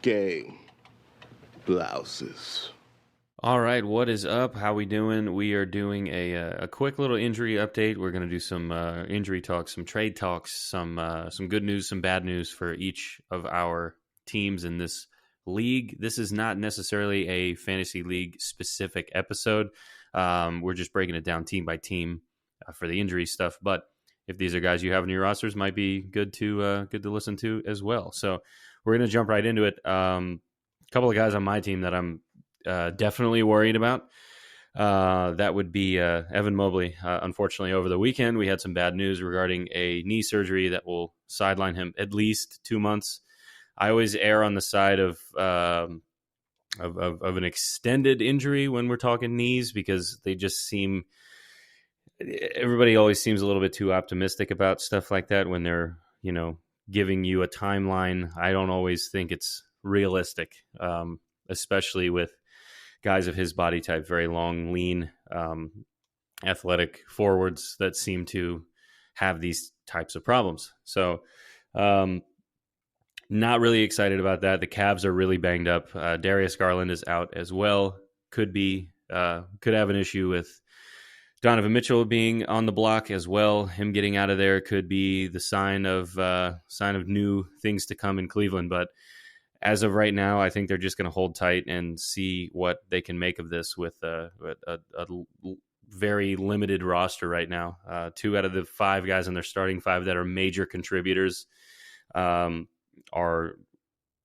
Gang. Blouses. All right, what is up? How we doing? We are doing a quick little injury update. We're going to do some injury talks, some trade talks, some good news, some bad news for each of our teams in this league. This is not necessarily a fantasy league specific episode. We're just breaking it down team by team for the injury stuff. But if these are guys you have in your rosters, might be good to listen to as well. So we're going to jump right into it. A couple of guys on my team that I'm definitely worried about. That would be Evan Mobley. Unfortunately, over the weekend, we had some bad news regarding a knee surgery that will sideline him at least 2 months. I always err on the side of an extended injury when we're talking knees, because they just seem, everybody always seems a little bit too optimistic about stuff like that when they're, giving you a timeline. I don't always think it's realistic, especially with guys of his body type, very long, lean, athletic forwards that seem to have these types of problems. So not really excited about that. The Cavs are really banged up. Darius Garland is out as well. Could have an issue with Donovan Mitchell being on the block as well. Him getting out of there could be the sign of new things to come in Cleveland. But as of right now, I think they're just going to hold tight and see what they can make of this with a very limited roster right now. 2 out of the 5 guys in their starting 5 that are major contributors are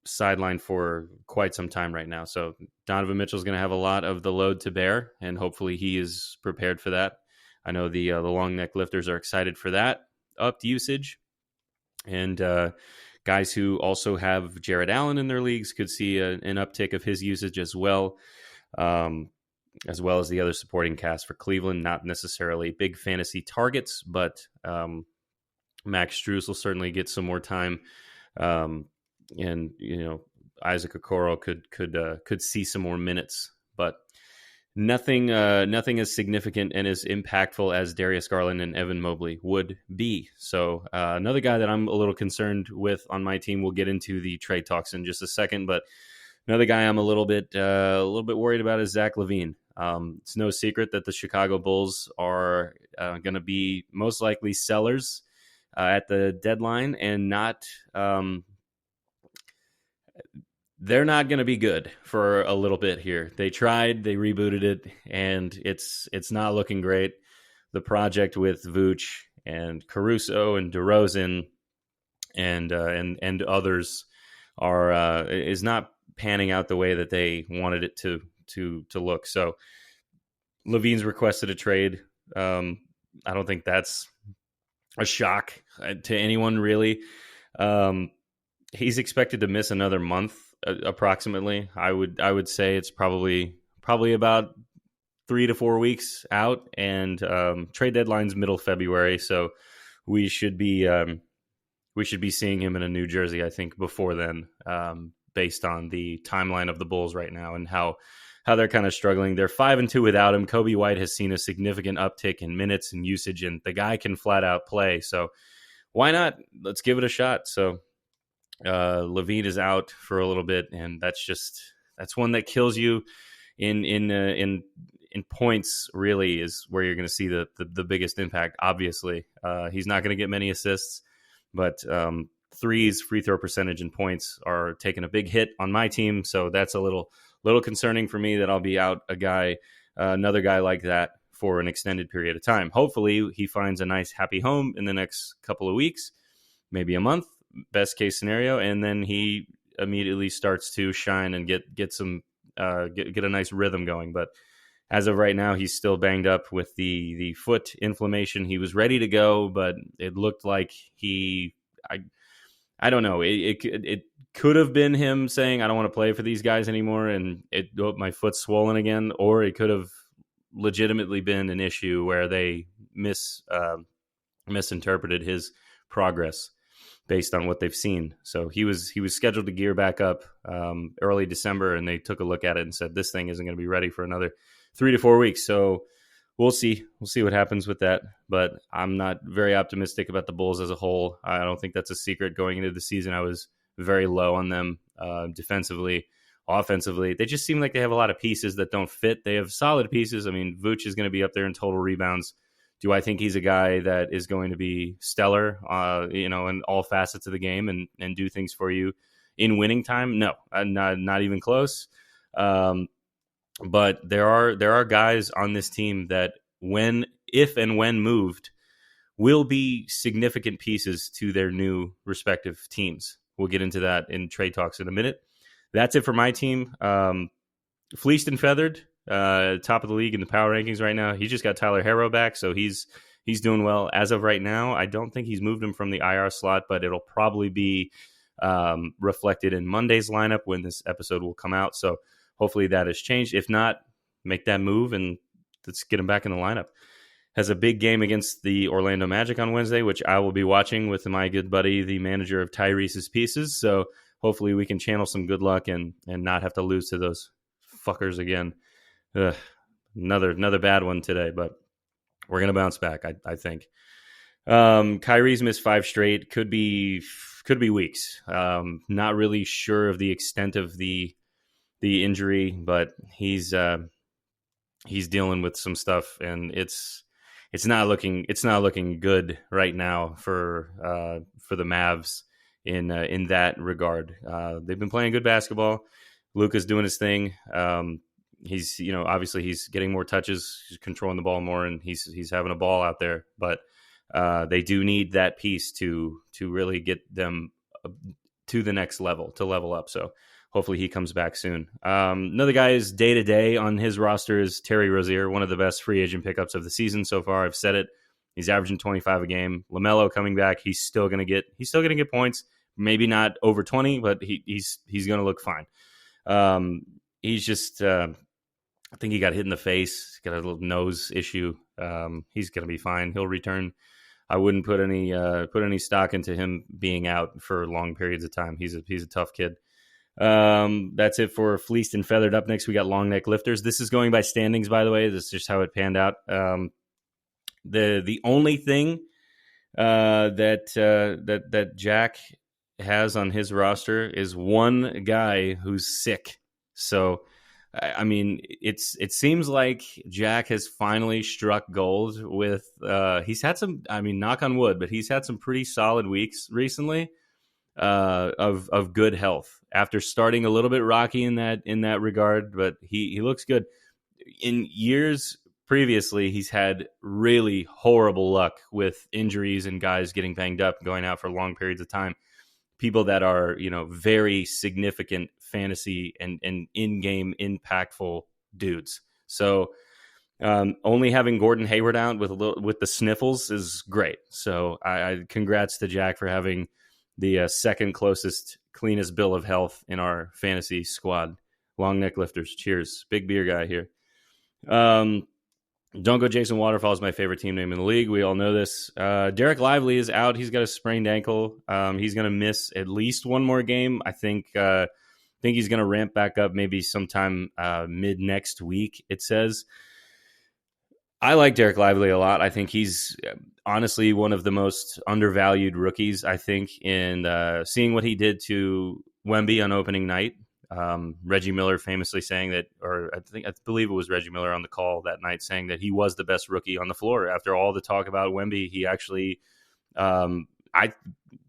sidelined for quite some time right now. So Donovan Mitchell is going to have a lot of the load to bear, and hopefully he is prepared for that. I know the long neck lifters are excited for that upped usage, and guys who also have Jared Allen in their leagues could see an uptick of his usage as well as the other supporting cast for Cleveland. Not necessarily big fantasy targets, but Max Strus will certainly get some more time. And Isaac Okoro could see some more minutes, but nothing as significant and as impactful as Darius Garland and Evan Mobley would be. So another guy that I'm a little concerned with on my team, we'll get into the trade talks in just a second, but another guy I'm a little bit worried about is Zach Lavine. It's no secret that the Chicago Bulls are going to be most likely sellers at the deadline, and they're not going to be good for a little bit here. They tried, they rebooted it, and it's not looking great. The project with Vooch and Caruso and DeRozan and others is not panning out the way that they wanted it to look. So Levine's requested a trade. I don't think that's a shock to anyone, really. He's expected to miss another month, approximately. I would say it's probably about 3 to 4 weeks out, and trade deadline's middle February, so we should be seeing him in a new jersey, I think, before then, based on the timeline of the Bulls right now and how they're kind of struggling. They're 5-2 without him. Kobe White has seen a significant uptick in minutes and usage, and the guy can flat out play. So why not? Let's give it a shot. So Lavine is out for a little bit, and that's one that kills you in points. Really, is where you're going to see the biggest impact. Obviously, he's not going to get many assists, but threes, free throw percentage, and points are taking a big hit on my team. So that's a little concerning for me that I'll be out another guy like that for an extended period of time. Hopefully he finds a nice happy home in the next couple of weeks, maybe a month, best case scenario, and then he immediately starts to shine and get a nice rhythm going. But as of right now, he's still banged up with the foot inflammation. He was ready to go, but it looked like I don't know. It could have been him saying, I don't want to play for these guys anymore, and my foot's swollen again, or it could have legitimately been an issue where they misinterpreted his progress based on what they've seen. So he was scheduled to gear back up early December, and they took a look at it and said, this thing isn't going to be ready for another 3 to 4 weeks. So we'll see what happens with that. But I'm not very optimistic about the Bulls as a whole. I don't think that's a secret. Going into the season, I was very low on them. defensively, offensively. They just seem like they have a lot of pieces that don't fit. They have solid pieces. I mean, Vooch is going to be up there in total rebounds. Do I think he's a guy that is going to be stellar, in all facets of the game and do things for you in winning time? No, not even close. But there are guys on this team that if and when moved, will be significant pieces to their new respective teams. We'll get into that in trade talks in a minute. That's it for my team. Fleeced and feathered, top of the league in the power rankings right now. He just got Tyler Harrow back, so he's doing well as of right now. I don't think he's moved him from the IR slot, but it'll probably be reflected in Monday's lineup when this episode will come out. So hopefully that has changed. If not, make that move and let's get him back in the lineup. Has a big game against the Orlando Magic on Wednesday, which I will be watching with my good buddy, the manager of Tyrese's Pieces. So hopefully we can channel some good luck and not have to lose to those fuckers again. Another bad one today, but we're going to bounce back, I think. Kyrie's missed 5 straight. Could be weeks. Not really sure of the extent of the injury, but he's dealing with some stuff, and it's not looking good right now for the Mavs in that regard. They've been playing good basketball. Luka's doing his thing. He's obviously he's getting more touches, he's controlling the ball more, and he's having a ball out there. But they do need that piece to really get them to the next level, to level up. So hopefully he comes back soon. Another guy is day-to-day on his roster is Terry Rozier, one of the best free agent pickups of the season so far. I've said it. He's averaging 25 a game. LaMelo coming back, he's still going to get points. Maybe not over 20, but he's going to look fine. He's just I think he got hit in the face. Got a little nose issue. He's going to be fine. He'll return. I wouldn't put any stock into him being out for long periods of time. He's a tough kid. That's it for Fleeced and Feathered. Up next, we got Long Neck Lifters. This is going by standings, by the way. This is just how it panned out. The only thing that Jack has on his roster is one guy who's sick. So, I mean, it seems like Jack has finally struck gold with. He's had some. I mean, knock on wood, but he's had some pretty solid weeks recently. Of good health after starting a little bit rocky in that regard, but he looks good. In years previously, he's had really horrible luck with injuries and guys getting banged up, going out for long periods of time. People that are very significant fantasy and in-game impactful dudes. So only having Gordon Hayward out with the sniffles is great. So I congrats to Jack for having the second closest, cleanest bill of health in our fantasy squad. Long Neck Lifters. Cheers. Big beer guy here. Don't Go Jason Waterfall is my favorite team name in the league. We all know this. Derek Lively is out. He's got a sprained ankle. He's going to miss at least one more game. I think he's going to ramp back up maybe sometime mid next week, it says. I like Derek Lively a lot. I think he's honestly one of the most undervalued rookies, I think, in seeing what he did to Wemby on opening night. Reggie Miller famously saying that, or I believe it was Reggie Miller on the call that night saying that he was the best rookie on the floor. After all the talk about Wemby, he actually, I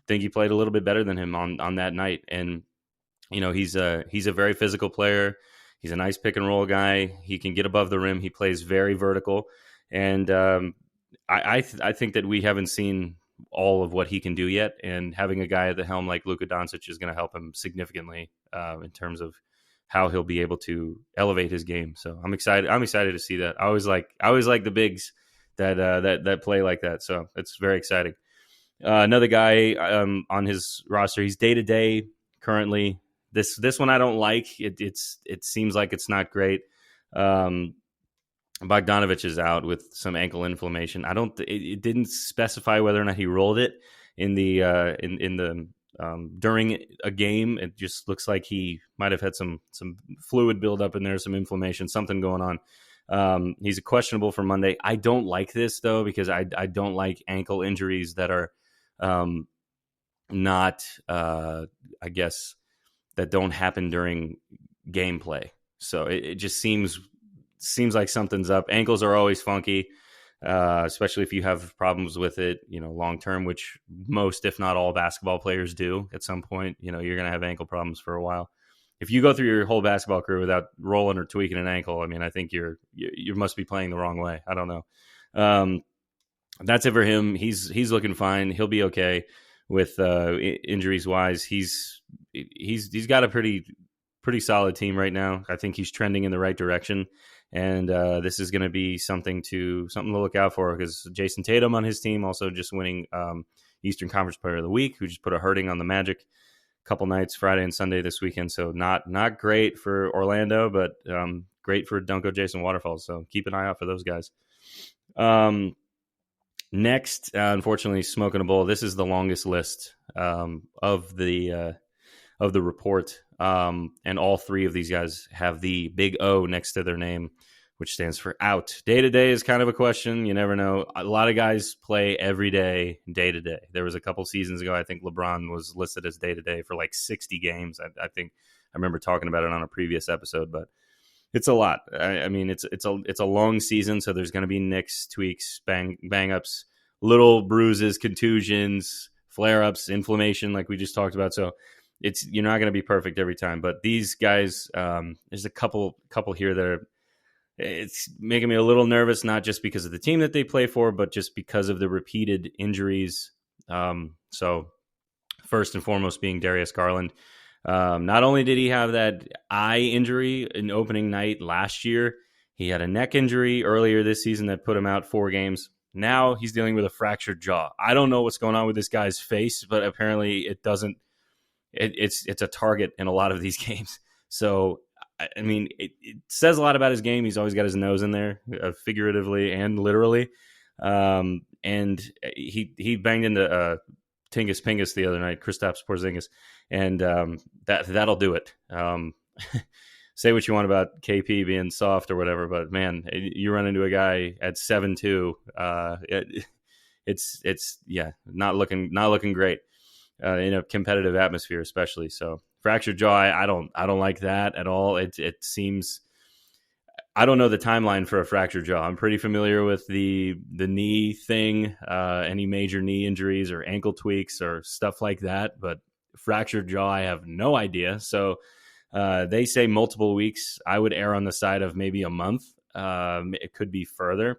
think he played a little bit better than him on that night. And, he's a very physical player. He's a nice pick and roll guy. He can get above the rim. He plays very vertical. And I think that we haven't seen all of what he can do yet. And having a guy at the helm like Luka Doncic is going to help him significantly in terms of how he'll be able to elevate his game. So I'm excited. I'm excited to see that. I always like the bigs that play like that. So it's very exciting. Another guy on his roster, he's day to day currently. This one I don't like. It seems like it's not great. Bogdanovich is out with some ankle inflammation. It didn't specify whether or not he rolled it in the during a game. It just looks like he might have had some fluid buildup in there, some inflammation, something going on. He's questionable for Monday. I don't like this though, because I don't like ankle injuries that are not I guess that don't happen during gameplay. So it just seems like something's up. Ankles are always funky, especially if you have problems with it, long term, which most, if not all, basketball players do at some point. You're going to have ankle problems for a while. If you go through your whole basketball career without rolling or tweaking an ankle, I mean, I think you must be playing the wrong way. I don't know. That's it for him. He's looking fine. He'll be okay with injuries wise. He's got a pretty solid team right now. I think he's trending in the right direction, and this is going to be something to look out for, because Jason Tatum on his team also just winning Eastern Conference Player of the Week, who just put a hurting on the Magic couple nights, Friday and Sunday this weekend. So not great for Orlando, but great for Dunko Jason Waterfalls. So keep an eye out for those guys. Next, unfortunately, Smoking a Bowl. This is the longest list of the report, and all three of these guys have the big O next to their name, which stands for out. Day to day is kind of a question. You never know. A lot of guys play every day to day. There was a couple seasons ago, I think LeBron was listed as day to day for like 60 games. I think I remember talking about it on a previous episode, but it's a lot. I mean, it's a long season, so there's going to be nicks, tweaks, bang ups, little bruises, contusions, flare ups, inflammation, like we just talked about. So you're not going to be perfect every time. But these guys, there's a couple here that it's making me a little nervous, not just because of the team that they play for, but just because of the repeated injuries. So first and foremost being Darius Garland. Not only did he have that eye injury in opening night last year, he had a neck injury earlier this season that put him out 4 games. Now he's dealing with a fractured jaw. I don't know what's going on with this guy's face, but apparently it doesn't. It's a target in a lot of these games. So, I mean, it says a lot about his game. He's always got his nose in there, figuratively and literally. And he banged into Tingus Pingus the other night, Kristaps Porzingis, and that'll do it. Say what you want about KP being soft or whatever, but man, you run into a guy at 7'2", it's not looking great in a competitive atmosphere, especially. So fractured jaw, I don't like that at all. It seems, I don't know the timeline for a fractured jaw. I'm pretty familiar with the knee thing, any major knee injuries or ankle tweaks or stuff like that, but fractured jaw, I have no idea. So they say multiple weeks. I would err on the side of maybe a month. It could be further.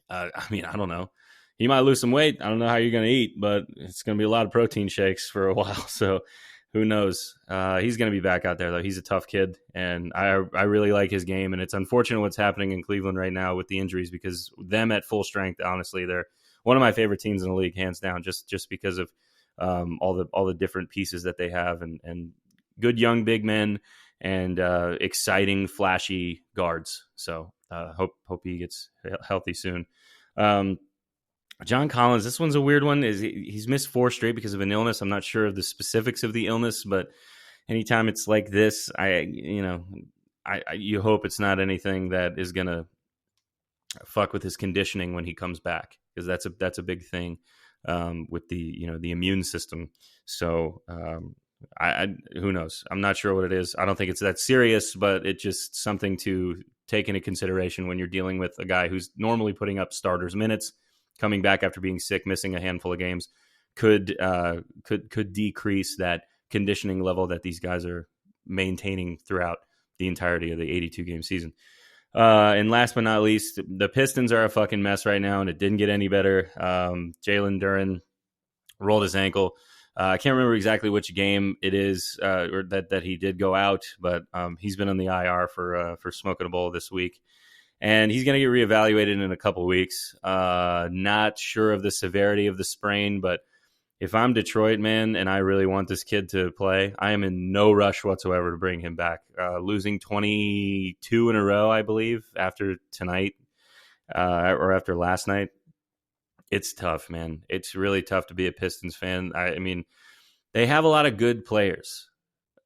I mean, I don't know. He might lose some weight. I don't know how you're going to eat, but it's going to be a lot of protein shakes for a while. So who knows? He's going to be back out there, though. He's a tough kid, and I really like his game. And it's unfortunate what's happening in Cleveland right now with the injuries, because them at full strength, honestly, they're one of my favorite teams in the league, hands down, just because of all the different pieces that they have, and good young big men and exciting, flashy guards. So hope he gets healthy soon. John Collins, this one's a weird one. He's missed 4 straight because of an illness. I'm not sure of the specifics of the illness, but anytime it's like this, you hope it's not anything that is gonna fuck with his conditioning when he comes back, because that's a big thing with the immune system. So who knows? I'm not sure what it is. I don't think it's that serious, but it's just something to take into consideration when you're dealing with a guy who's normally putting up starters minutes, coming back after being sick, missing a handful of games, could decrease that conditioning level that these guys are maintaining throughout the entirety of the 82-game season. And last but not least, the Pistons are a fucking mess right now, and it didn't get any better. Jalen Duren rolled his ankle. I can't remember exactly which game it is, or that he did go out, but he's been on the IR for Smoking a Bowl this week. And he's going to get reevaluated in a couple of weeks. Not sure of the severity of the sprain, but if I'm Detroit, man, and I really want this kid to play, I am in no rush whatsoever to bring him back. Losing 22 in a row, I believe, after tonight or after last night, it's tough, man. It's really tough to be a Pistons fan. I mean, they have a lot of good players.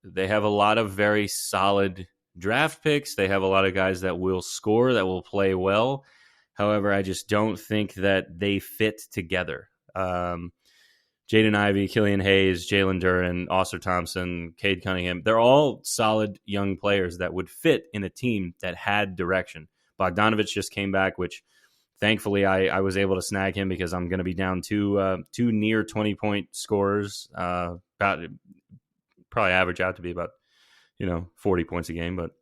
They have a lot of very solid draft picks. They have a lot of guys that will score, that will play well. However, I just don't think that they fit together. Jaden Ivey, Killian Hayes, Jalen Duren, Oster Thompson, Cade Cunningham. They're all solid young players that would fit in a team that had direction. Bogdanovich just came back, which thankfully I was able to snag him because I'm going to be down two near 20-point scorers. About probably average out to be about 40 points a game, but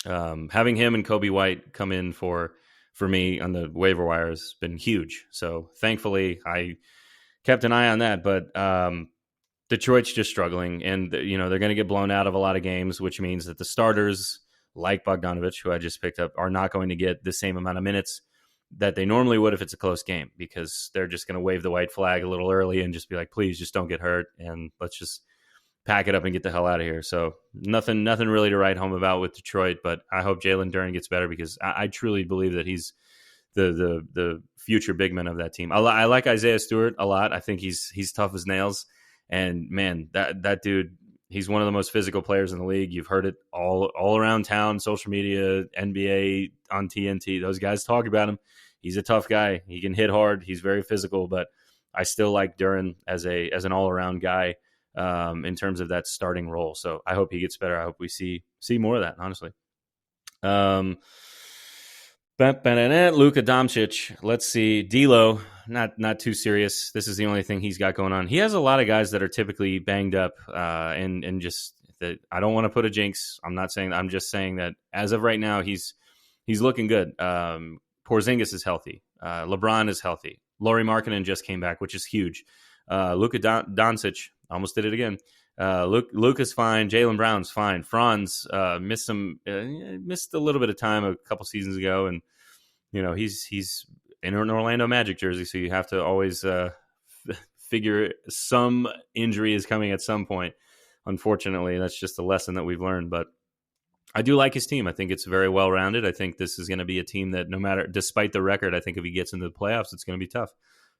having him and Kobe White come in for me on the waiver wire has been huge. So thankfully I kept an eye on that, but Detroit's just struggling, and they're going to get blown out of a lot of games, which means that the starters like Bogdanovich, who I just picked up, are not going to get the same amount of minutes that they normally would if it's a close game, because they're just going to wave the white flag a little early and just be like, please just don't get hurt, and let's just pack it up and get the hell out of here. So nothing really to write home about with Detroit, but I hope Jalen Duren gets better, because I truly believe that he's the future big man of that team. I like Isaiah Stewart a lot. I think he's tough as nails, and man, that dude, he's one of the most physical players in the league. You've heard it all around town, social media, NBA, on TNT. Those guys talk about him. He's a tough guy. He can hit hard. He's very physical, but I still like Duren as an all around guy in terms of that starting role. So I hope he gets better. I hope we see more of that, honestly. Luka Doncic. Let's see. D'Lo, not too serious. This is the only thing he's got going on. He has a lot of guys that are typically banged up, and just that. I don't want to put a jinx. I'm just saying that as of right now, he's looking good. Porzingis is healthy. LeBron is healthy. Lauri Markkanen just came back, which is huge. Luka Doncic almost did it again. Luka's fine. Jaylen Brown's fine. Franz missed a little bit of time a couple seasons ago, and he's in an Orlando Magic jersey, so you have to always figure some injury is coming at some point. Unfortunately, that's just a lesson that we've learned. But I do like his team. I think it's very well rounded. I think this is going to be a team that, despite the record, I think if he gets into the playoffs, it's going to be tough.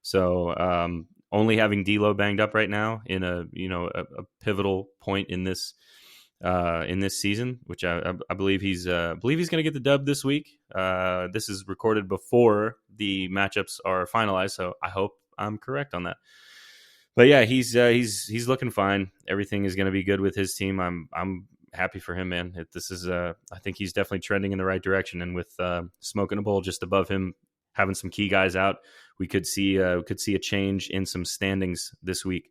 So only having D'Lo banged up right now in a pivotal point in this season, which I believe he's going to get the dub this week. This is recorded before the matchups are finalized, so I hope I'm correct on that. But yeah, he's looking fine. Everything is going to be good with his team. I'm happy for him, man. I think he's definitely trending in the right direction, and with Smoke in a Bowl just above him, having some key guys out, we could see a change in some standings this week.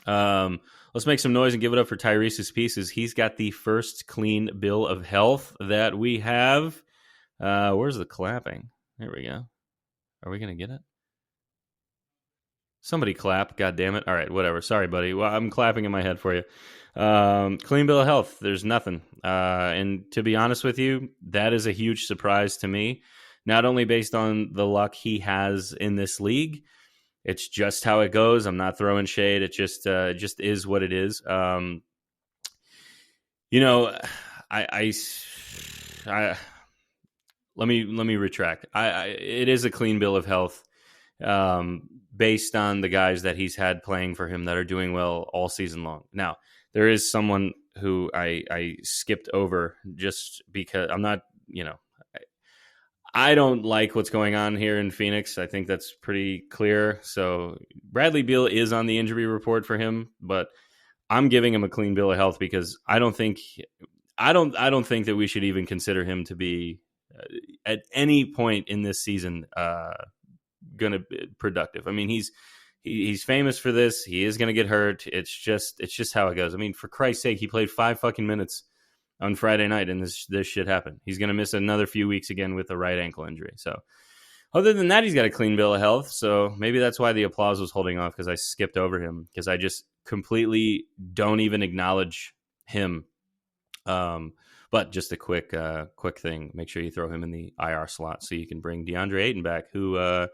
Let's make some noise and give it up for Tyrese's Pieces. He's got the first clean bill of health that we have. Where's the clapping? There we go. Are we going to get it? Somebody clap. God damn it. All right, whatever. Sorry, buddy. Well, I'm clapping in my head for you. Clean bill of health. There's nothing. And to be honest with you, that is a huge surprise to me. Not only based on the luck he has in this league, it's just how it goes. I'm not throwing shade. It just is what it is. I let me retract. It is a clean bill of health, based on the guys that he's had playing for him that are doing well all season long. Now, there is someone who I skipped over just because I'm not, I don't like what's going on here in Phoenix. I think that's pretty clear. So Bradley Beal is on the injury report for him, but I'm giving him a clean bill of health because I don't think that we should even consider him to be at any point in this season going to be productive. I mean, he's famous for this. He is going to get hurt. It's just how it goes. I mean, for Christ's sake, he played 5 fucking minutes on Friday night, and this shit happened. He's going to miss another few weeks again with a right ankle injury. So other than that, he's got a clean bill of health. So maybe that's why the applause was holding off, because I skipped over him, because I just completely don't even acknowledge him. But just a quick thing. Make sure you throw him in the IR slot so you can bring DeAndre Ayton back, who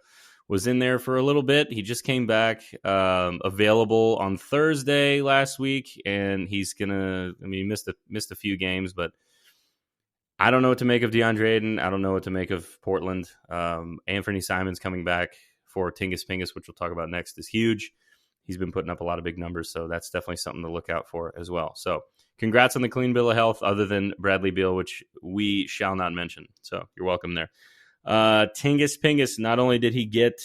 was in there for a little bit. He just came back, available on Thursday last week, and he's missed a few games, but I don't know what to make of DeAndre Ayton. I don't know what to make of Portland. Anthony Simons coming back for Tingus Pingus, which we'll talk about next, is huge. He's been putting up a lot of big numbers, so that's definitely something to look out for as well. So congrats on the clean bill of health, other than Bradley Beal, which we shall not mention. So you're welcome there. Tingus Pingus, not only did he get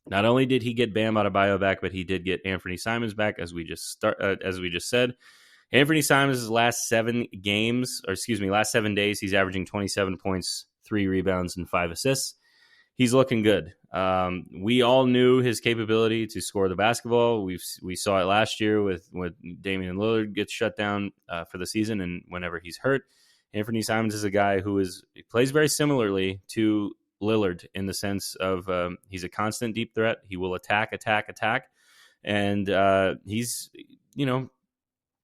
Not only did he get Bam Adebayo back, but he did get Anthony Simons back, as we just said. Anthony Simons' last 7 days, he's averaging 27 points, 3 rebounds, and 5 assists. He's looking good. We all knew his capability to score the basketball. We saw it last year with Damian Lillard gets shut down for the season, and whenever he's hurt. Anthony Simons is a guy who plays very similarly to Lillard in the sense of he's a constant deep threat. He will attack, and he's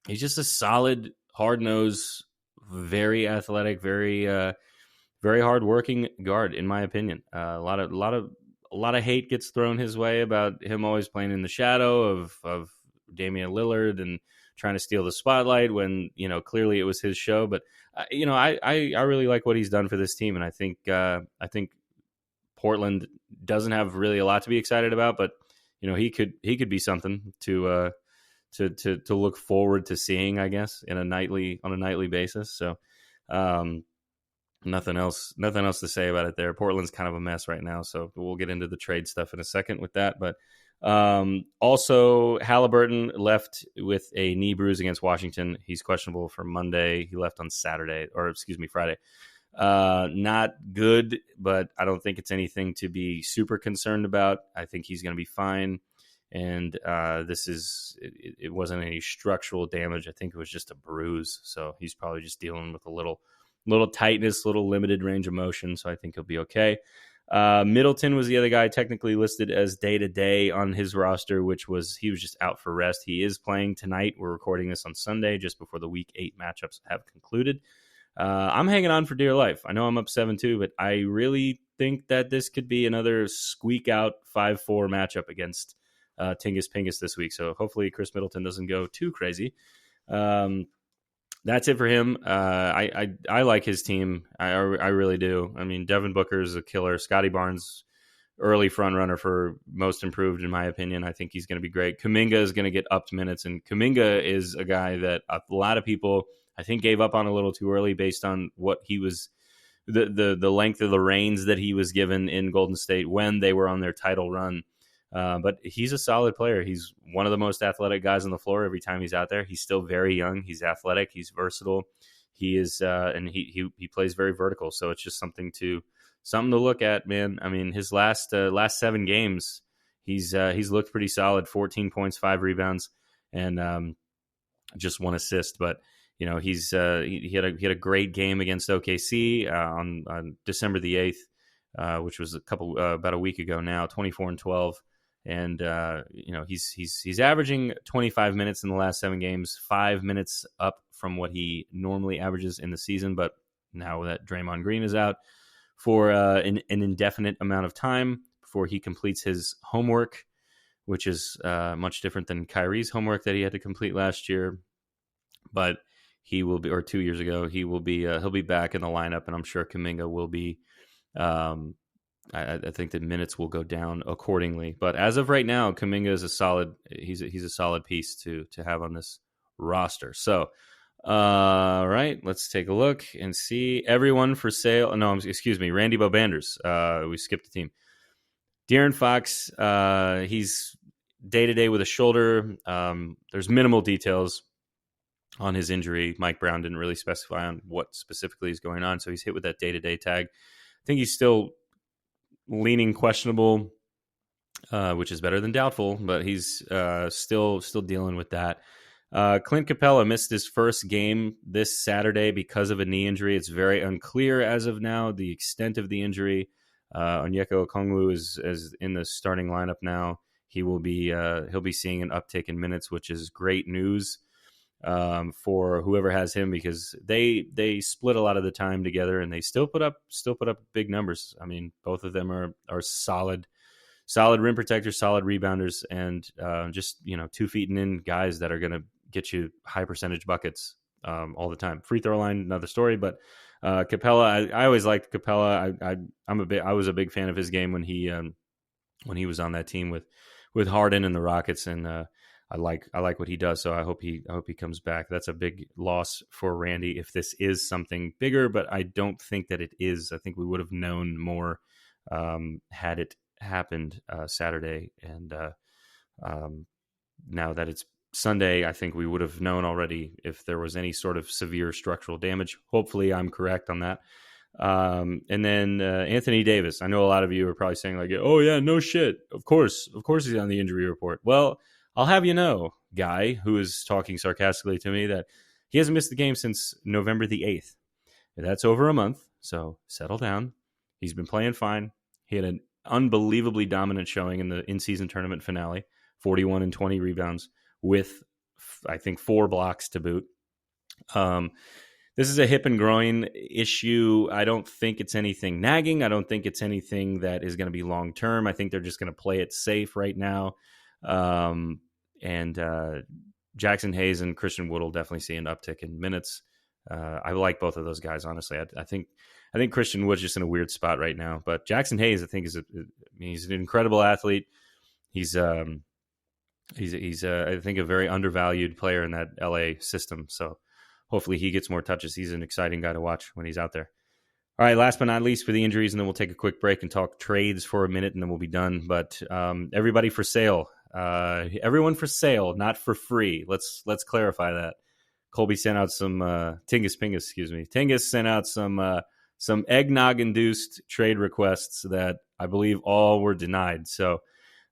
just a solid, hard-nosed, very athletic, very hard-working guard, in my opinion. A lot of hate gets thrown his way about him always playing in the shadow of Damian Lillard and trying to steal the spotlight when clearly it was his show. But I really like what he's done for this team, and I think Portland doesn't have really a lot to be excited about, but he could be something to look forward to seeing, I guess, on a nightly basis. So nothing else to say about it there. Portland's kind of a mess right now, so we'll get into the trade stuff in a second with that. But also Halliburton left with a knee bruise against Washington. He's questionable for Monday. He left on Friday. Not good, but I don't think it's anything to be super concerned about. I think he's going to be fine. And it wasn't any structural damage. I think it was just a bruise. So he's probably just dealing with a little tightness, little limited range of motion. So I think he'll be okay. Middleton was the other guy technically listed as day-to-day on his roster, he was just out for rest. He is playing tonight. We're recording this on Sunday, just before the Week 8 matchups have concluded. I'm hanging on for dear life. I know I'm up 7-2, but I really think that this could be another squeak-out 5-4 matchup against Tingus Pingus this week. So hopefully Chris Middleton doesn't go too crazy. That's it for him. I like his team. I really do. I mean, Devin Booker is a killer. Scotty Barnes, early front runner for most improved, in my opinion. I think he's going to be great. Kuminga is going to get upped minutes, and Kuminga is a guy that a lot of people, I think, gave up on a little too early based on what he was, the length of the reins that he was given in Golden State when they were on their title run. But he's a solid player. He's one of the most athletic guys on the floor every time he's out there. He's still very young. He's athletic. He's versatile. He is, and he plays very vertical. So it's just something to look at, man. I mean, his last 7 games, he's looked pretty solid. 14 points, 5 rebounds, and just 1 assist. But he had a great game against OKC on December the 8th, which was about a week ago now. 24-12. And he's averaging 25 minutes in the last 7 games, 5 minutes up from what he normally averages in the season. But now that Draymond Green is out for an indefinite amount of time before he completes his homework, which is much different than Kyrie's homework that he had to complete last year. But he will be, or 2 years ago, he'll be back in the lineup, and I'm sure Kuminga will be. I think the minutes will go down accordingly. But as of right now, Kuminga is he's a solid piece to have on this roster. So, right, let's take a look and see everyone for sale. No, excuse me, Randy Bobanders. We skipped the team. De'Aaron Fox, he's day-to-day with a shoulder. There's minimal details on his injury. Mike Brown didn't really specify on what specifically is going on, so he's hit with that day-to-day tag. I think he's still leaning questionable, which is better than doubtful, but he's still dealing with that. Clint Capella missed his first game this Saturday because of a knee injury. It's very unclear as of now the extent of the injury. Onyeka Okongwu is in the starting lineup now. He'll be seeing an uptick in minutes, which is great news for whoever has him, because they split a lot of the time together, and they still put up big numbers. I mean, both of them are solid rim protectors, solid rebounders, and just 2 feet and in guys that are going to get you high percentage buckets all the time. Free throw line, another story, but Capella, I always liked Capella. I was a big fan of his game when he was on that team with Harden and the Rockets, and I like what he does. So I hope he comes back. That's a big loss for Randy if this is something bigger, but I don't think that it is. I think we would have known more had it happened Saturday, and now that it's Sunday, I think we would have known already if there was any sort of severe structural damage. Hopefully, I'm correct on that. And then Anthony Davis. I know a lot of you are probably saying like, "Oh yeah, no shit. Of course he's on the injury report." Well, I'll have you know, guy who is talking sarcastically to me, that he hasn't missed the game since November the 8th. That's over a month, so settle down. He's been playing fine. He had an unbelievably dominant showing in the in-season tournament finale, 41 and 20 rebounds with, I think, 4 blocks to boot. This is a hip and groin issue. I don't think it's anything nagging. I don't think it's anything that is going to be long-term. I think they're just going to play it safe right now. And Jackson Hayes and Christian Wood will definitely see an uptick in minutes. I like both of those guys, honestly. I think Christian Wood's just in a weird spot right now. But Jackson Hayes, I think, he's an incredible athlete. He's I think, a very undervalued player in that LA system. So hopefully he gets more touches. He's an exciting guy to watch when he's out there. All right, last but not least for the injuries, and then we'll take a quick break and talk trades for a minute, and then we'll be done. But everybody for sale. Everyone for sale, not for free. Let's clarify that. Colby sent out some Tingus sent out some eggnog-induced trade requests that I believe all were denied. So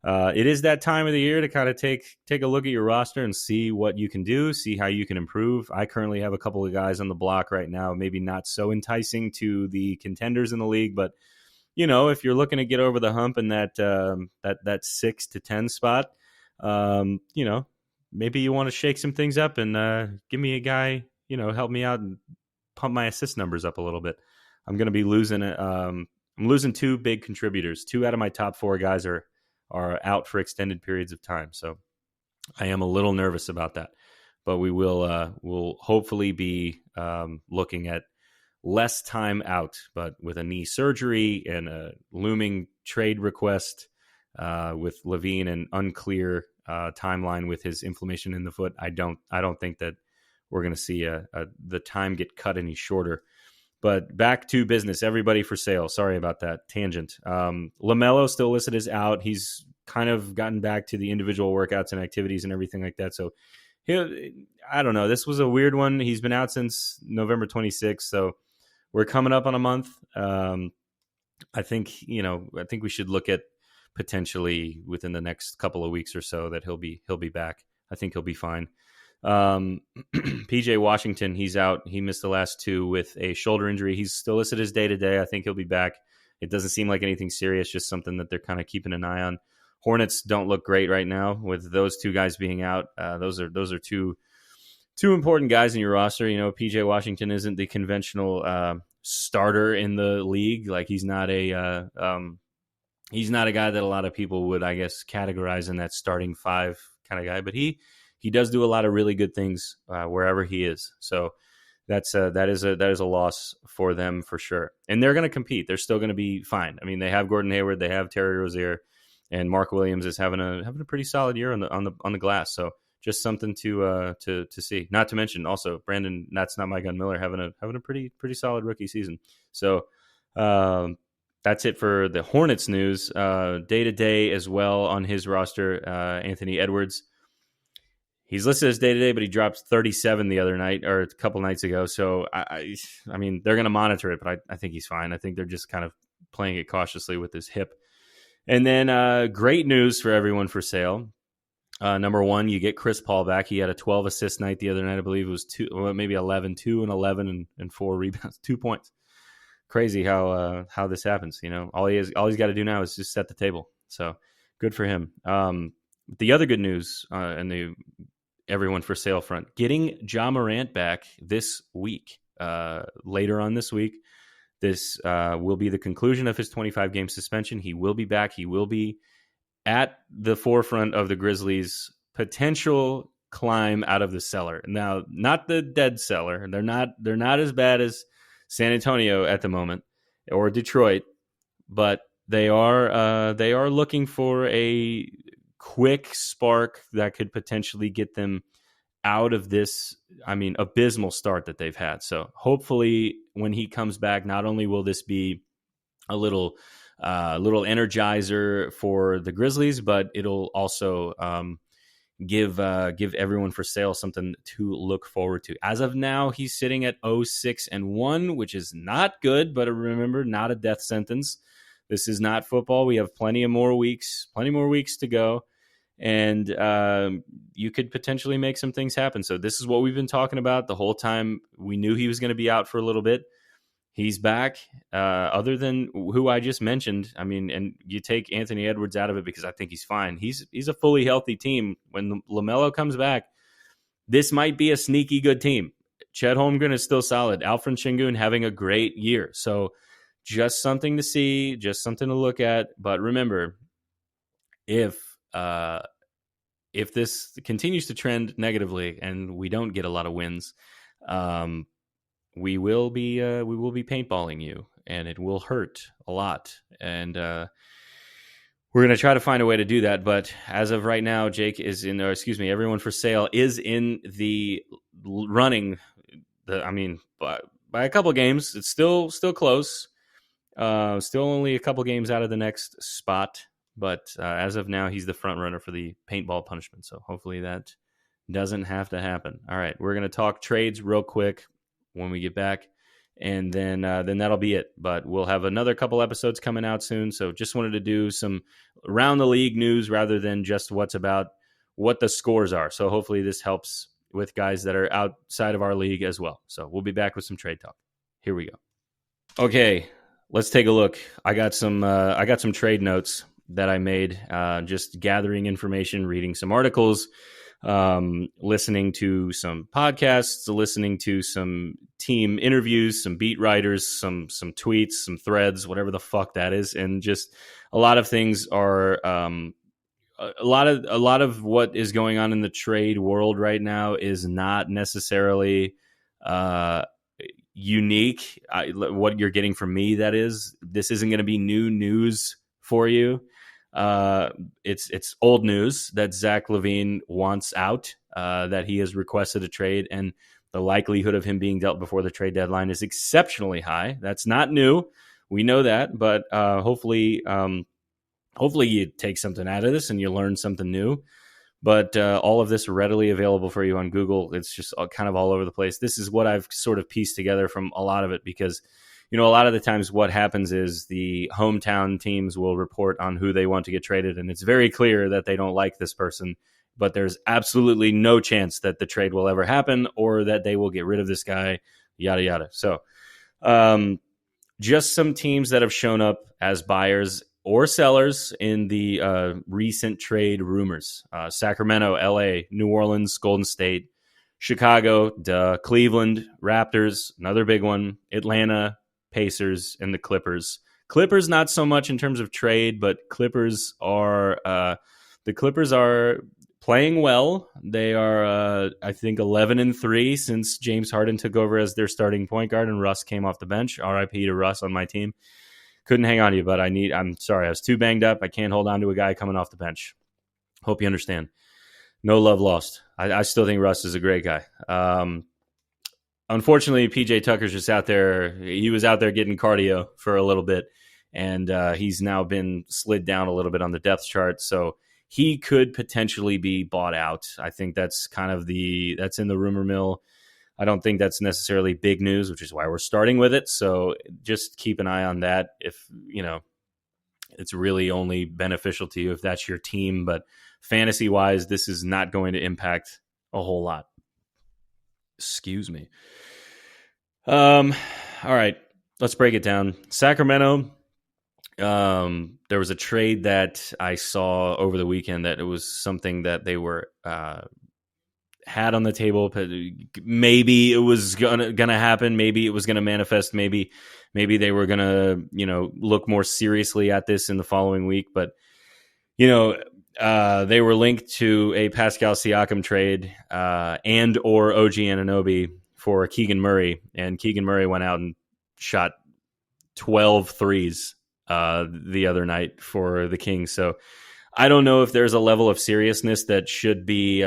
it is that time of the year to kind of take a look at your roster and see what you can do, see how you can improve. I currently have a couple of guys on the block right now, maybe not so enticing to the contenders in the league, but if you're looking to get over the hump in that 6 to 10 spot, maybe you want to shake some things up and give me a guy, help me out and pump my assist numbers up a little bit. I'm going to be losing I'm losing 2 big contributors. 2 out of my top 4 guys are out for extended periods of time. So I am a little nervous about that, but we'll hopefully be looking at less time out, but with a knee surgery and a looming trade request with Lavine and unclear timeline with his inflammation in the foot, I don't think that we're going to see the time get cut any shorter. But back to business, everybody for sale. Sorry about that tangent. LaMelo still listed as out. He's kind of gotten back to the individual workouts and activities and everything like that. So I don't know. This was a weird one. He's been out since November 26th. So we're coming up on a month. I think we should look at potentially within the next couple of weeks or so that he'll be back. I think he'll be fine. PJ Washington, he's out. He missed the last 2 with a shoulder injury. He's still listed as day-to-day. I think he'll be back. It doesn't seem like anything serious, just something that they're kind of keeping an eye on. Hornets don't look great right now with those 2 guys being out. Those are two important guys in your roster. PJ Washington isn't the conventional starter in the league. Like he's not a guy that a lot of people would, I guess, categorize in that starting 5 kind of guy, but he does do a lot of really good things wherever he is. So that is a loss for them for sure. And they're going to compete. They're still going to be fine. I mean, they have Gordon Hayward, they have Terry Rozier, and Mark Williams is having a pretty solid year on the glass. So just something to see. Not to mention also Brandon, that's not my gun Miller, having a pretty solid rookie season. So that's it for the Hornets news. Day to day as well on his roster. Anthony Edwards. He's listed as day-to-day, but he dropped 37 the other night or a couple nights ago. So, I mean, they're going to monitor it, but I think he's fine. I think they're just kind of playing it cautiously with his hip. And then great news for everyone for sale. Number 1, you get Chris Paul back. He had a 12-assist night the other night. I believe it was 2 and 11 and 4 rebounds, 2 points. Crazy how this happens. All he's got to do now is just set the table. So good for him. The other good news and the everyone for sale front, getting Ja Morant back this week. Later on this week, this will be the conclusion of his 25-game suspension. He will be back. He will be at the forefront of the Grizzlies' potential climb out of the cellar. Now, not the dead cellar. They're not as bad as San Antonio at the moment or Detroit, but they are looking for a quick spark that could potentially get them out of this, abysmal start that they've had. So hopefully when he comes back, not only will this be a little a little energizer for the Grizzlies, but it'll also give everyone for sale something to look forward to. As of now, he's sitting at 0-6-1, which is not good, but remember, not a death sentence. This is not football. We have plenty more weeks to go, and you could potentially make some things happen. So this is what we've been talking about the whole time. We knew he was going to be out for a little bit. He's back. Other than who I just mentioned, I mean, and you take Anthony Edwards out of it because I think he's fine. He's a fully healthy team. When LaMelo comes back, this might be a sneaky good team. Chet Holmgren is still solid. Alfred Şengün having a great year. So just something to see, just something to look at. But remember, if this continues to trend negatively and we don't get a lot of wins, we will be paintballing you, and it will hurt a lot. And we're going to try to find a way to do that. But as of right now, Jake is everyone for sale is in the running. By a couple games, it's still close. Still only a couple games out of the next spot. But as of now, he's the front runner for the paintball punishment. So hopefully that doesn't have to happen. All right, we're going to talk trades real quick when we get back, and then that'll be it. But we'll have another couple episodes coming out soon. So just wanted to do some around the league news rather than just what the scores are. So hopefully this helps with guys that are outside of our league as well. So we'll be back with some trade talk. Here we go. Okay, let's take a look. I got some trade notes that I made, just gathering information, reading some articles, listening to some podcasts, listening to some team interviews, some beat writers, some tweets, some threads, whatever the fuck that is. And just a lot of things are, a lot of what is going on in the trade world right now is not necessarily, unique. What you're getting from me, that is, this isn't going to be new news for you. It's old news that Zach Lavine wants out, that he has requested a trade, and the likelihood of him being dealt before the trade deadline is exceptionally high. That's not new. We know that, but hopefully you take something out of this and you learn something new. But all of this readily available for you on Google. It's just kind of all over the place. This is what I've sort of pieced together from a lot of it, because a lot of the times what happens is the hometown teams will report on who they want to get traded, and it's very clear that they don't like this person, but there's absolutely no chance that the trade will ever happen or that they will get rid of this guy, yada, yada. So just some teams that have shown up as buyers or sellers in the recent trade rumors. Sacramento, LA, New Orleans, Golden State, Chicago, Cleveland, Raptors, another big one, Atlanta, Pacers, and the Clippers. Clippers not so much in terms of trade, but Clippers are playing well. They are, I think, 11-3 since James Harden took over as their starting point guard and Russ came off the bench. RIP to Russ on my team. Couldn't hang on to you, but I'm sorry. I was too banged up. I can't hold on to a guy coming off the bench. Hope you understand. No love lost. I still think Russ is a great guy. Unfortunately, PJ Tucker's just out there. He was out there getting cardio for a little bit, and he's now been slid down a little bit on the depth chart. So he could potentially be bought out. I think that's kind of that's in the rumor mill. I don't think that's necessarily big news, which is why we're starting with it. So just keep an eye on that. If, it's really only beneficial to you if that's your team, but fantasy wise, this is not going to impact a whole lot. Excuse me. All right, let's break it down. Sacramento. There was a trade that I saw over the weekend that it was something that they were, had on the table. Maybe it was gonna happen. Maybe it was gonna manifest. Maybe they were gonna look more seriously at this in the following week. But they were linked to a Pascal Siakam trade and or OG Anunoby for Keegan Murray, and Keegan Murray went out and shot 12 threes the other night for the Kings. So I don't know if there's a level of seriousness that should be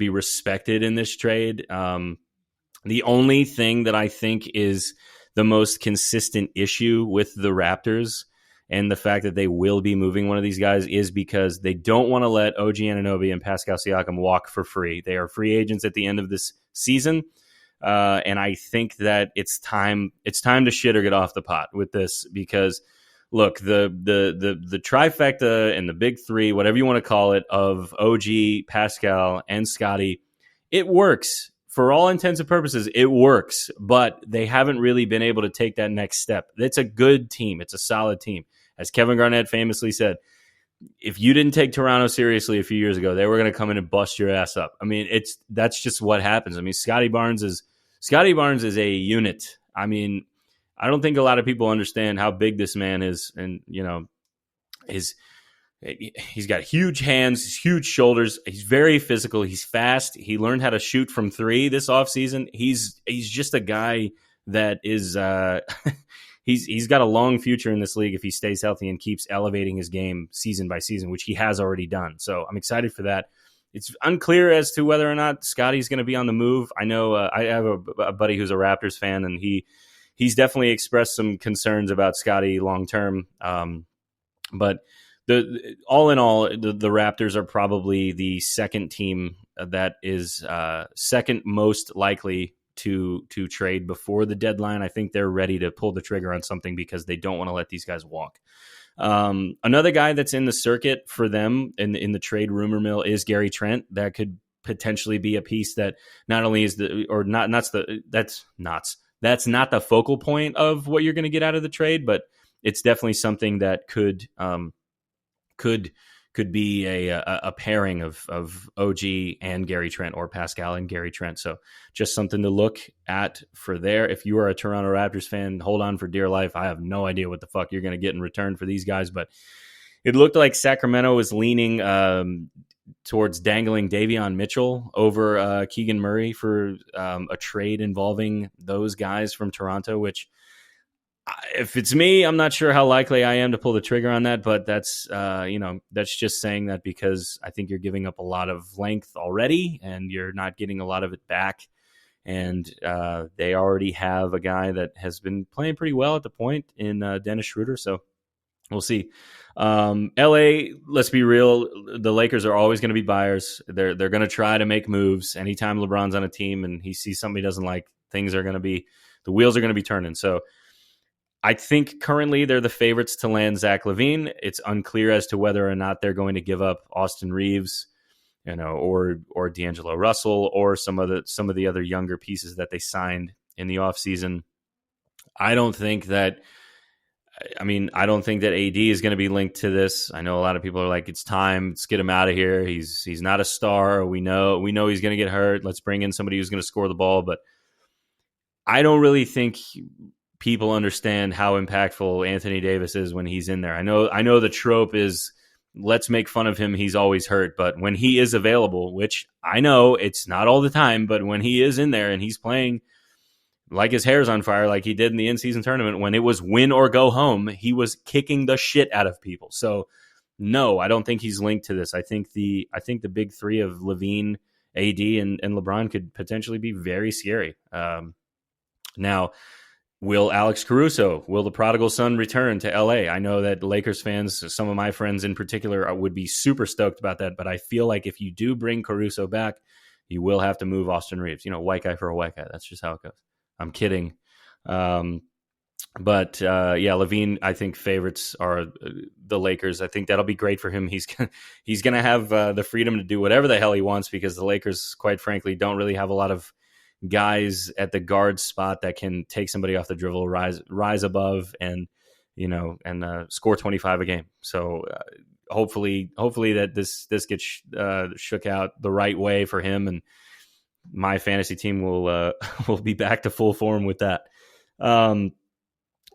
respected in this trade. The only thing that I think is the most consistent issue with the Raptors, and the fact that they will be moving one of these guys is because they don't want to let OG Anunoby and Pascal Siakam walk for free. They are free agents at the end of this season, and I think that it's time to shit or get off the pot with this, because look, the trifecta and the big three, whatever you want to call it, of OG, Pascal, and Scotty, it works. For all intents and purposes, it works, but they haven't really been able to take that next step. It's a good team. It's a solid team. As Kevin Garnett famously said, if you didn't take Toronto seriously a few years ago, they were going to come in and bust your ass up. I mean, that's just what happens. I mean, Scotty Barnes is a unit. I mean, I don't think a lot of people understand how big this man is, and he's got huge hands, huge shoulders. He's very physical. He's fast. He learned how to shoot from three this offseason. He's just a guy that is he's got a long future in this league if he stays healthy and keeps elevating his game season by season, which he has already done. So I'm excited for that. It's unclear as to whether or not Scotty's going to be on the move. I know I have a buddy who's a Raptors fan, and he's definitely expressed some concerns about Scotty long term. But all in all, the Raptors are probably the second team that is second most likely to trade before the deadline. I think they're ready to pull the trigger on something because they don't want to let these guys walk. Another guy that's in the circuit for them in the trade rumor mill is Gary Trent. That could potentially be a piece that not only is that's not the focal point of what you're going to get out of the trade, but it's definitely something that could be a pairing of OG and Gary Trent, or Pascal and Gary Trent. So just something to look at for there. If you are a Toronto Raptors fan, hold on for dear life. I have no idea what the fuck you're going to get in return for these guys, but it looked like Sacramento was leaning towards dangling Davion Mitchell over Keegan Murray for a trade involving those guys from Toronto, which, if it's me, I'm not sure how likely I am to pull the trigger on that, but that's just saying that because I think you're giving up a lot of length already and you're not getting a lot of it back. And they already have a guy that has been playing pretty well at the point in Dennis Schroeder. So we'll see. LA, let's be real. The Lakers are always going to be buyers. They're going to try to make moves. Anytime LeBron's on a team and he sees somebody he doesn't like, the wheels are going to be turning. So I think currently they're the favorites to land Zach Lavine. It's unclear as to whether or not they're going to give up Austin Reeves, or D'Angelo Russell, or some of the other younger pieces that they signed in the offseason. I don't think that AD is going to be linked to this. I know a lot of people are like, it's time, let's get him out of here. He's not a star. We know he's going to get hurt. Let's bring in somebody who's going to score the ball. But I don't really think people understand how impactful Anthony Davis is when he's in there. I know the trope is, let's make fun of him, he's always hurt. But when he is available, which I know it's not all the time, but when he is in there and he's playing like his hair's on fire, like he did in the in-season tournament, when it was win or go home, he was kicking the shit out of people. So no, I don't think he's linked to this. I think the big three of Levine, AD, and LeBron could potentially be very scary. Now, will the prodigal son, return to LA? I know that Lakers fans, some of my friends in particular, would be super stoked about that, but I feel like if you do bring Caruso back, you will have to move Austin Reeves. White guy for a white guy. That's just how it goes. I'm kidding. But Levine, I think favorites are the Lakers. I think that'll be great for him. He's going to have the freedom to do whatever the hell he wants, because the Lakers, quite frankly, don't really have a lot of guys at the guard spot that can take somebody off the dribble, rise above, and score 25 a game. So hopefully that this gets shook out the right way for him, and my fantasy team will be back to full form with that.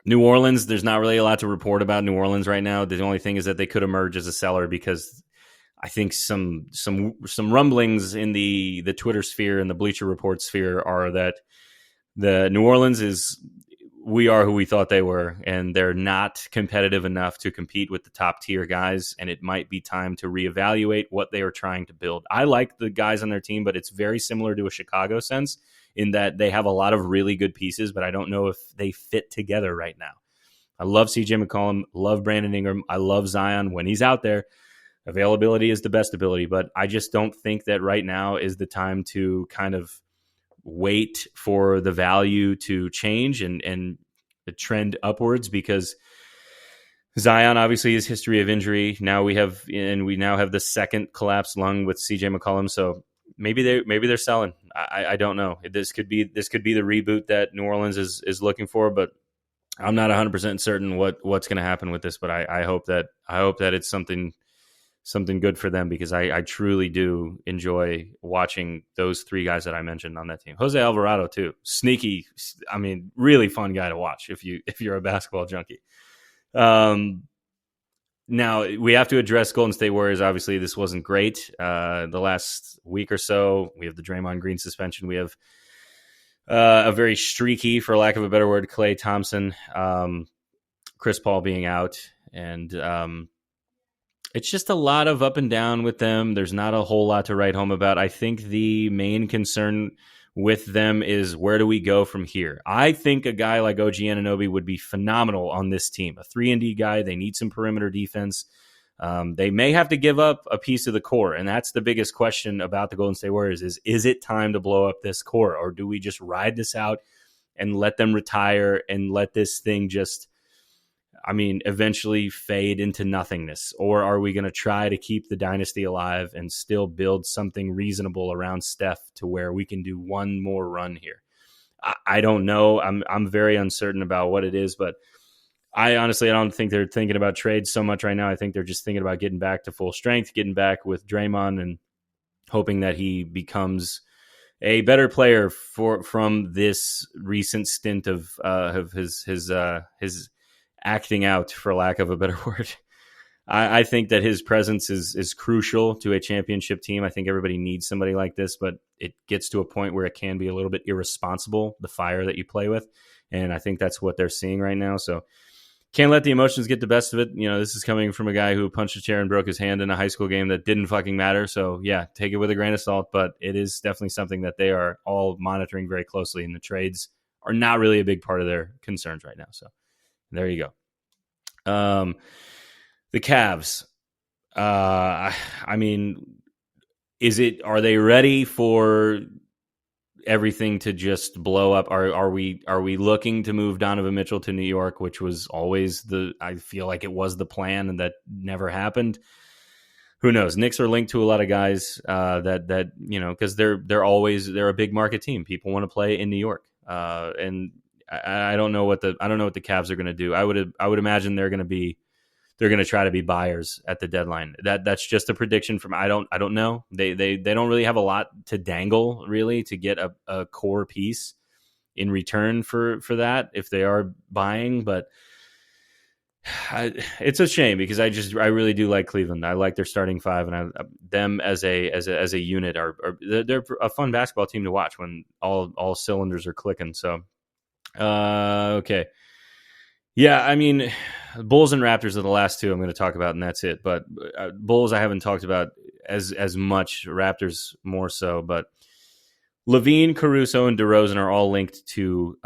New Orleans, there's not really a lot to report about New Orleans right now. The only thing is that they could emerge as a seller, because I think some rumblings in the Twitter sphere and the Bleacher Report sphere are that the New Orleans we are who we thought they were, and they're not competitive enough to compete with the top tier guys, and it might be time to reevaluate what they are trying to build. I like the guys on their team, but it's very similar to a Chicago sense in that they have a lot of really good pieces, but I don't know if they fit together right now. I love CJ McCollum, love Brandon Ingram. I love Zion when he's out there. Availability is the best ability, but I just don't think that right now is the time to kind of wait for the value to change and trend upwards, because Zion obviously has history of injury. Now we have the second collapsed lung with CJ McCollum. So maybe they're selling. I don't know. This could be the reboot that New Orleans is looking for, but I'm not 100% certain what's going to happen with this. But I hope that it's something good for them, because I truly do enjoy watching those three guys that I mentioned on that team. Jose Alvarado too, sneaky. I mean, really fun guy to watch if you're a basketball junkie. Now we have to address Golden State Warriors. Obviously, this wasn't great. The last week or so, we have the Draymond Green suspension. We have a very streaky, for lack of a better word, Klay Thompson, Chris Paul being out, and it's just a lot of up and down with them. There's not a whole lot to write home about. I think the main concern with them is, where do we go from here? I think a guy like OG Anunoby would be phenomenal on this team. A 3-and-D guy. They need some perimeter defense. They may have to give up a piece of the core, and that's the biggest question about the Golden State Warriors is it time to blow up this core, or do we just ride this out and let them retire and let this thing just, eventually fade into nothingness? Or are we going to try to keep the dynasty alive and still build something reasonable around Steph to where we can do one more run here? I don't know. I'm very uncertain about what it is, but I don't think they're thinking about trades so much right now. I think they're just thinking about getting back to full strength, getting back with Draymond, and hoping that he becomes a better player from this recent stint of his acting out, for lack of a better word. I think that his presence is crucial to a championship team. I think everybody needs somebody like this, but it gets to a point where it can be a little bit irresponsible, the fire that you play with. And I think that's what they're seeing right now. So can't let the emotions get the best of it. This is coming from a guy who punched a chair and broke his hand in a high school game that didn't fucking matter. So yeah, take it with a grain of salt, but it is definitely something that they are all monitoring very closely, and the trades are not really a big part of their concerns right now. So there you go. The Cavs. Are they ready for everything to just blow up? Are we looking to move Donovan Mitchell to New York, which was always I feel like it was the plan, and that never happened? Who knows? Knicks are linked to a lot of guys that because they're a big market team. People want to play in New York, and I don't know what the Cavs are going to do. I would imagine they're going to try to be buyers at the deadline. That's just a prediction from I don't know. They don't really have a lot to dangle really to get a core piece in return for that if they are buying. But it's a shame, because I really do like Cleveland. I like their starting five, and them as a unit they're a fun basketball team to watch when all cylinders are clicking. So okay. Yeah, Bulls and Raptors are the last two I'm going to talk about, and that's it. But Bulls I haven't talked about as much. Raptors more so. But Lavine, Caruso, and DeRozan are all linked to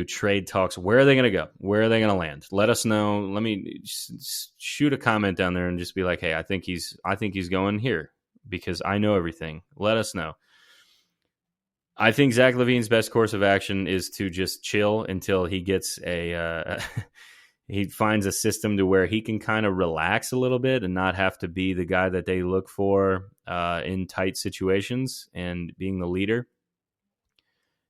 trade talks. Where are they going to go? Where are they going to land? Let us know. Let me shoot a comment down there and just be like, hey, I think he's going here because I know everything. Let us know. I think Zach Lavine's best course of action is to just chill until he gets he finds a system to where he can kind of relax a little bit and not have to be the guy that they look for in tight situations and being the leader.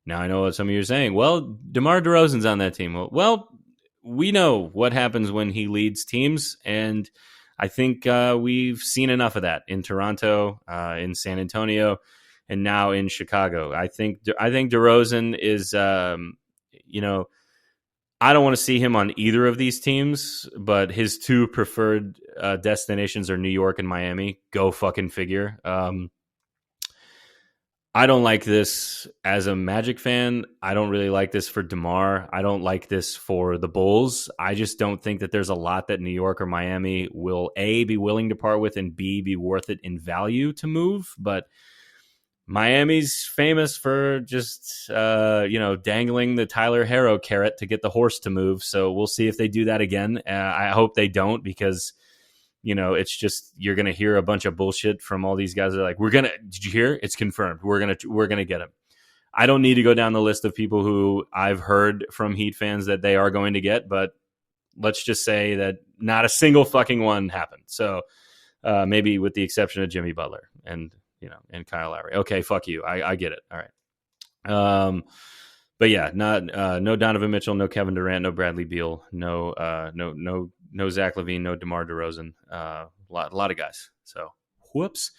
Now, I know what some of you are saying. Well, DeMar DeRozan's on that team. Well, we know what happens when he leads teams, and I think we've seen enough of that in Toronto, in San Antonio, and now in Chicago. I think DeRozan is, I don't want to see him on either of these teams, but his two preferred destinations are New York and Miami. Go fucking figure. I don't like this as a Magic fan. I don't really like this for DeMar. I don't like this for the Bulls. I just don't think that there's a lot that New York or Miami will A, be willing to part with, and B, be worth it in value to move. But Miami's famous for just, dangling the Tyler Harrow carrot to get the horse to move. So we'll see if they do that again. I hope they don't, because, it's just, you're going to hear a bunch of bullshit from all these guys that are like, did you hear? It's confirmed. We're going to get him. I don't need to go down the list of people who I've heard from Heat fans that they are going to get, but let's just say that not a single fucking one happened. So maybe with the exception of Jimmy Butler and Kyle Lowry. Okay, fuck you. I get it. All right. But yeah, no Donovan Mitchell, no Kevin Durant, no Bradley Beal, no Zach Lavine, no DeMar DeRozan. A lot of guys. So whoops.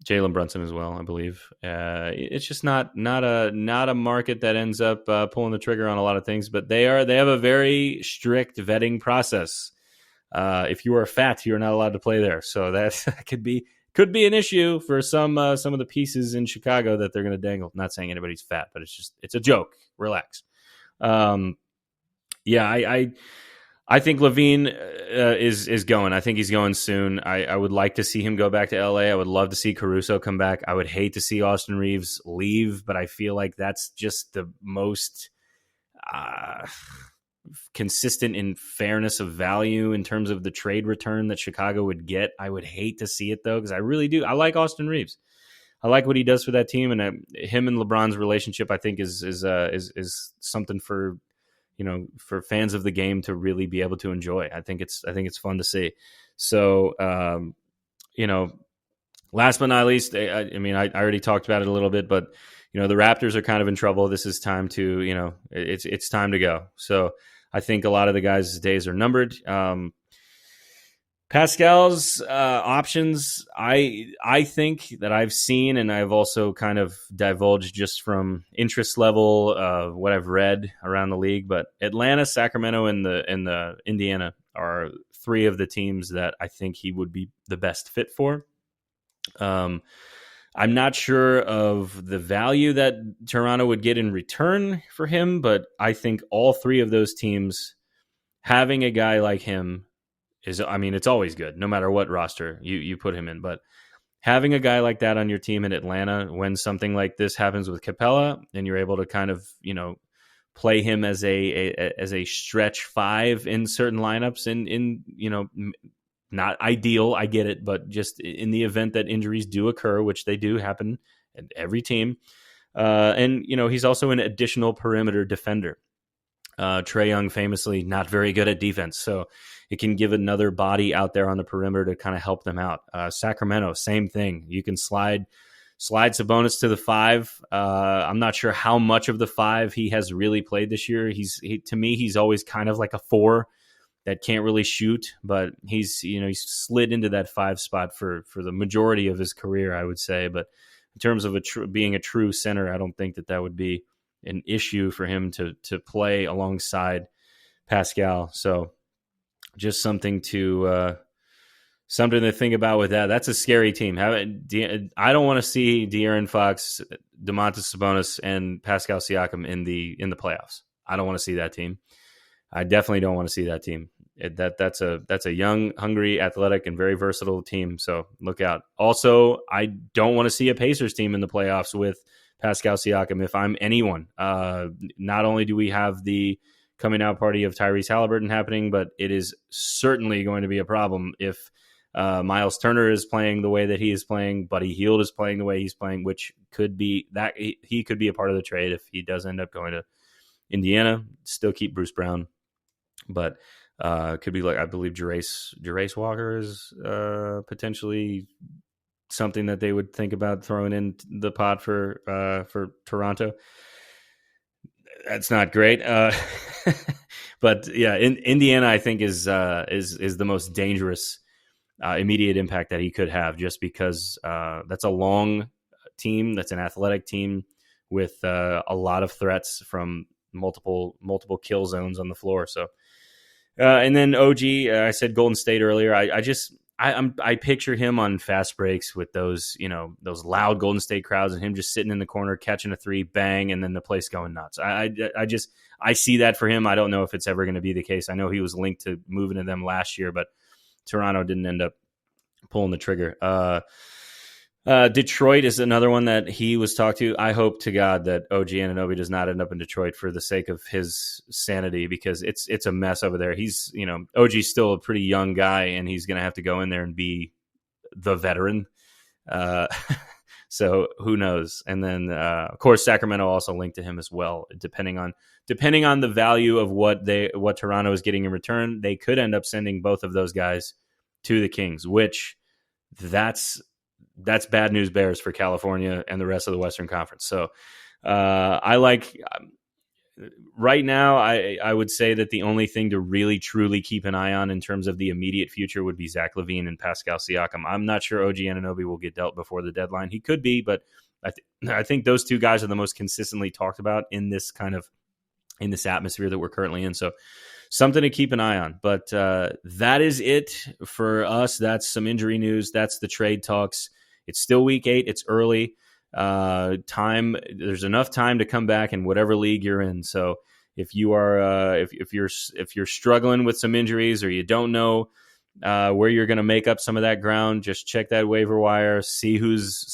Jalen Brunson as well, I believe. It's just not a market that ends up pulling the trigger on a lot of things. But they have a very strict vetting process. If you are fat, you're not allowed to play there. So that could be an issue for some of the pieces in Chicago that they're going to dangle. Not saying anybody's fat, but it's a joke. Relax. I think Lavine is going. I think he's going soon. I would like to see him go back to LA. I would love to see Caruso come back. I would hate to see Austin Reeves leave, but I feel like that's just the most consistent in fairness of value in terms of the trade return that Chicago would get. I would hate to see it though, because I really do. I like Austin Reeves. I like what he does for that team, and him and LeBron's relationship, I think, is something for fans of the game to really be able to enjoy. I think it's fun to see. So, last but not least, I already talked about it a little bit, but the Raptors are kind of in trouble. This is time to, it's time to go. So I think a lot of the guys' days are numbered. Pascal's options, I think that I've seen, and I've also kind of divulged just from interest level of what I've read around the league. But Atlanta, Sacramento, and the Indiana are three of the teams that I think he would be the best fit for. I'm not sure of the value that Toronto would get in return for him, but I think all three of those teams, having a guy like him it's always good, no matter what roster you put him in. But having a guy like that on your team in Atlanta, when something like this happens with Capella, and you're able to kind of, play him as a stretch five in certain lineups, in not ideal, I get it, but just in the event that injuries do occur, which they do happen at every team. And he's also an additional perimeter defender. Trae Young famously not very good at defense, so it can give another body out there on the perimeter to kind of help them out. Sacramento, same thing. You can slide Sabonis to the five. I'm not sure how much of the five he has really played this year. To me, he's always kind of like a four that can't really shoot, but he's slid into that five spot for the majority of his career, I would say. But in terms of being a true center, I don't think that would be an issue for him to play alongside Pascal. So just something to think about with that. That's a scary team. I don't want to see De'Aaron Fox, Domantas Sabonis, and Pascal Siakam in the playoffs. I don't want to see that team. I definitely don't want to see that team. That's a young, hungry, athletic, and very versatile team. So look out. Also, I don't want to see a Pacers team in the playoffs with Pascal Siakam. If I'm anyone, not only do we have the coming out party of Tyrese Halliburton happening, but it is certainly going to be a problem if Miles Turner is playing the way that he is playing, Buddy Hield is playing the way he's playing, which could be that he could be a part of the trade if he does end up going to Indiana. Still keep Bruce Brown, but could be like, I believe Jarace Walker is potentially something that they would think about throwing in the pot for Toronto. That's not great. But yeah, Indiana, I think is the most dangerous immediate impact that he could have, just because that's a long team. That's an athletic team with a lot of threats from multiple kill zones on the floor. So, and then OG, I said Golden State earlier. I picture him on fast breaks with those loud Golden State crowds, and him just sitting in the corner, catching a three, bang, and then the place going nuts. I see that for him. I don't know if it's ever going to be the case. I know he was linked to moving to them last year, but Toronto didn't end up pulling the trigger. Detroit is another one that he was talked to. I hope to God that OG Anunoby does not end up in Detroit for the sake of his sanity, because it's a mess over there. He's, OG's still a pretty young guy, and he's going to have to go in there and be the veteran. Uh, so who knows? And then, of course, Sacramento also linked to him as well. Depending on the value of what Toronto is getting in return, they could end up sending both of those guys to the Kings, which that's bad news bears for California and the rest of the Western Conference. So I like right now, I would say that the only thing to really truly keep an eye on in terms of the immediate future would be Zach Lavine and Pascal Siakam. I'm not sure OG Anunoby will get dealt before the deadline. He could be, but I think those two guys are the most consistently talked about in this atmosphere that we're currently in. So something to keep an eye on. But that is it for us. That's some injury news. That's the trade talks. It's still week 8. It's early. There's enough time to come back in whatever league you're in. So if you are if you're struggling with some injuries, or you don't know where you're going to make up some of that ground, just check that waiver wire, see who's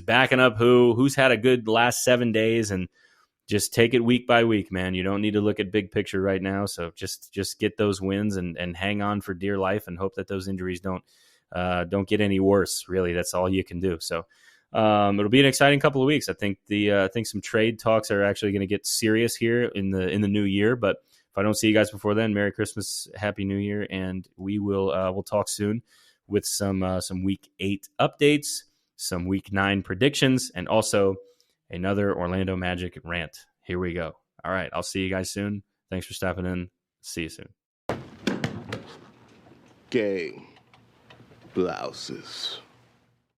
backing up who's had a good last 7 days, and just take it week by week, man. You don't need to look at big picture right now. So just get those wins and hang on for dear life, and hope that those injuries don't get any worse. Really, that's all you can do. So it'll be an exciting couple of weeks. I think I think some trade talks are actually going to get serious here in the new year. But if I don't see you guys before then, Merry Christmas, Happy New Year, and we'll talk soon with some Week 8 updates, some Week 9 predictions, and also another Orlando Magic rant. Here we go. All right, I'll see you guys soon. Thanks for stopping in. See you soon. Gang. Blouses.